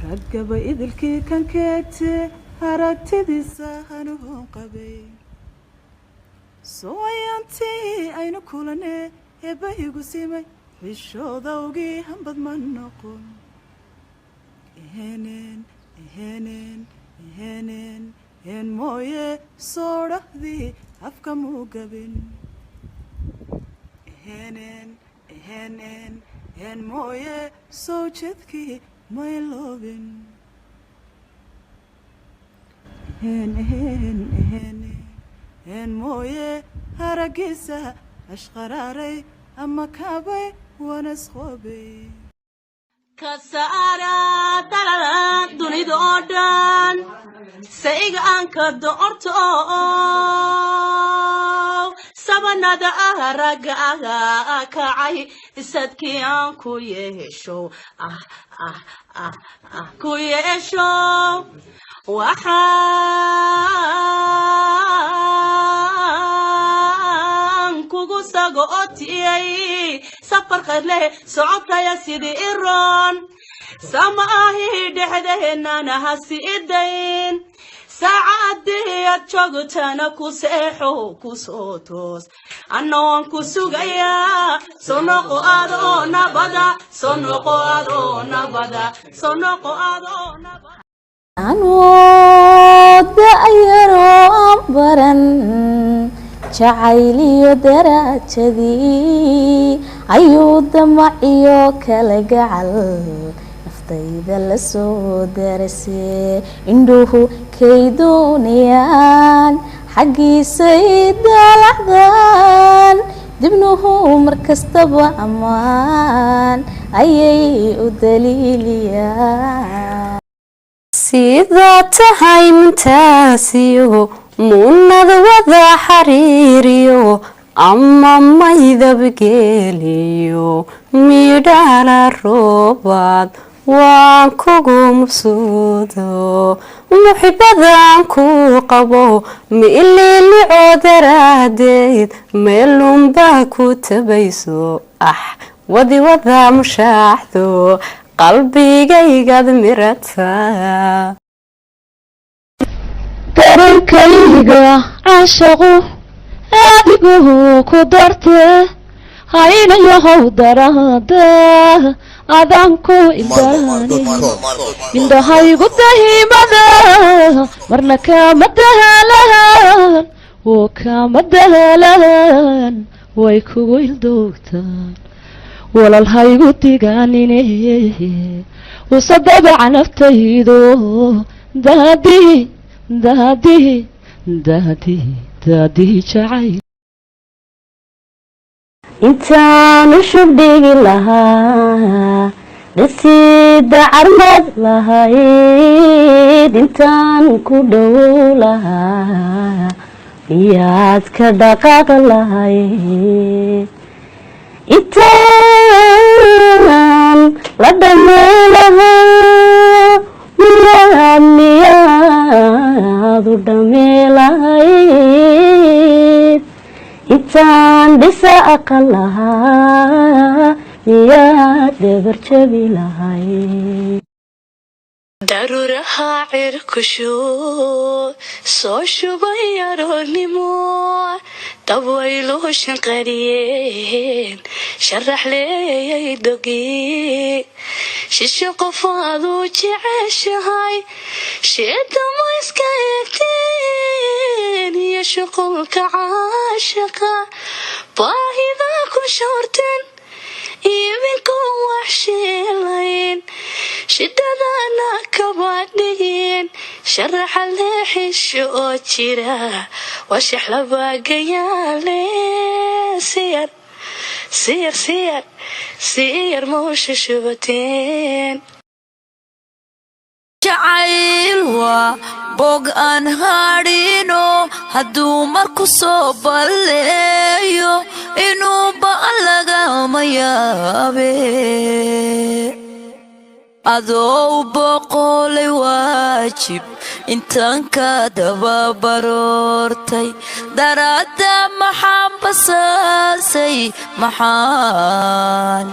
رقب إذلكي كان كيتي هرقتدي سهنهم قبي سويانتي أين كولني يبهي قسيمي بشو ذوقي هم بدمن نقول إهنين إهنين إهنين إن مويه صورة ذي أفكا موقبين إهنين إهنين إن مويه صوتكي ما يلوبين إهن مويه هرقيسة أشقراري أما كابي ونسخوبي كسارة دلالة دوني دودان سيغ أنك دورتو سبنا دا أهرق كعي إسادكي أنكو يهشو كو يهشو وحان كوغو ساقو أوتيي سفر خيرله سعبتا يا سيدي إيران سماهي دحدهنا نهاسي إدين ساعدي أتشوغتانا كسيحو كسوتوس أنوان كسوغيا سنقو آدو نبدا سنقو آدو نبدا سنقو آدو نبدا anoo da'yaroo baran jacayliyo daraajadii ayuu damaciyo kala gacal naftayda la soo darasee indhuhu kay doonayaan xaggiisay daalacdaan dibnuhu markastaba ammaan ayay u daliiliyaan sida tahay mintaasiyo muunad wada xariiriyo ama maydabgeeliyo midhala roobaad waan kugu mabsuudo muxibadan ku qabo miiliilico daraadeed meelunbaa ku tabayso wadi wada mushaaxdo qalbigaygad mirata dareenkayga caashaqu aadigu ku darte haynayahow daraada adaan ku ildaani indhahaygu dahimada marna kama dahaalaan oo kama dahaalaan way kugu ildoogtaan walaalhaygu digaanine usadabaca naftaydo daadii jacay intaan u shubdhigi lahaa dhasida carmad lahayd intaan ku dhow lahaa miyaad ka dhaqaaq lahayd intaan la dhameelahaa miyaad u dhameelahayd intaan dhisa aqal lahaa miyaad dhabarjabi lahayd daruuraha cirkushu soo shubay aroornimo dabwaylu shanqariyeen sharax leeyay dogi shisho qofaadu jeceshahay sheedama iska egteen iyo shuqulka caashaqa baahida ku shoorteen iibinku wax sheelayn shidadana kabadhigeen sharaxa leexisho oo jira washax labaagayaale siyar moosha shubateen jacayl waa bog aan hadhino hadduu marku soo balleeyo inuu ba'an lagama yaabe adoo u boqolay waajib intaan ka dababaroortay daraadda maxaan basaasay maxaan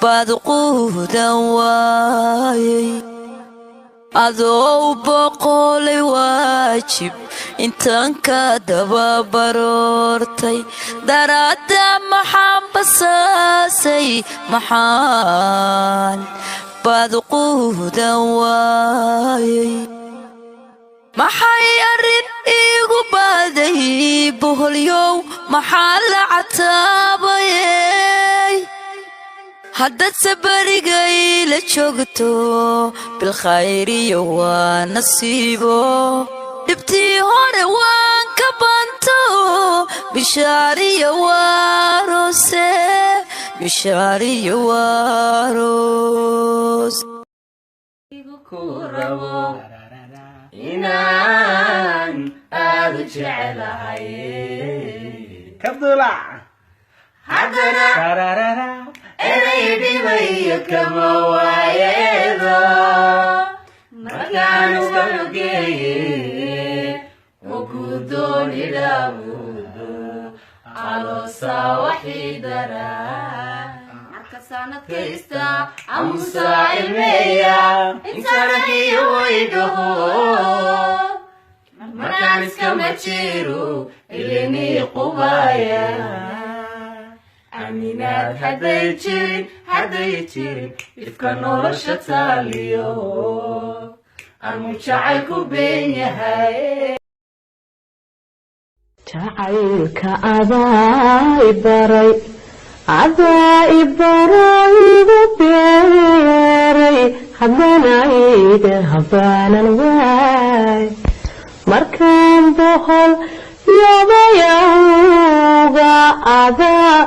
baad quudan waayay adoo boqolay waajib intaan ka dababaroortay daraadda maxaan basaasay maxaan baad quudan waayay maxay arrin iigu baaday boholyow maxaa la cataabayey haddaad sabarigay la joogto bilkhayriyo waa nasiibo dhibtii hore waan ka banto bishaariyo waarose bishaariyo waaros inaan aad u jecelahay kabdula haddana eray dhibayo kama waayeedo markaan uga ogeeye ugu dooni dhaabudo caloosa waxii daraa marka sanadkaysta amusaa ilmeeya intanahiyo waydaho markaan iskama jiro ilinii qubaya aminaad hadday jirin ifka nolosha taaliyo amu jacaylku been yahay jacaylka adaa ibaray igu beeray haddana iga habaanan waay markaan bohol yobayawga adaa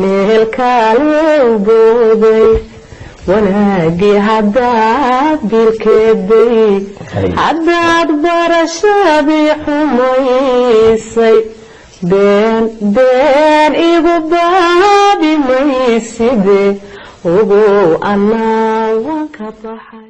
meel kale u booday wanaagii haddaad bilkeeday haddaad barashadii xumaysay been igu baabi mayside ogow annaa waan ka baxay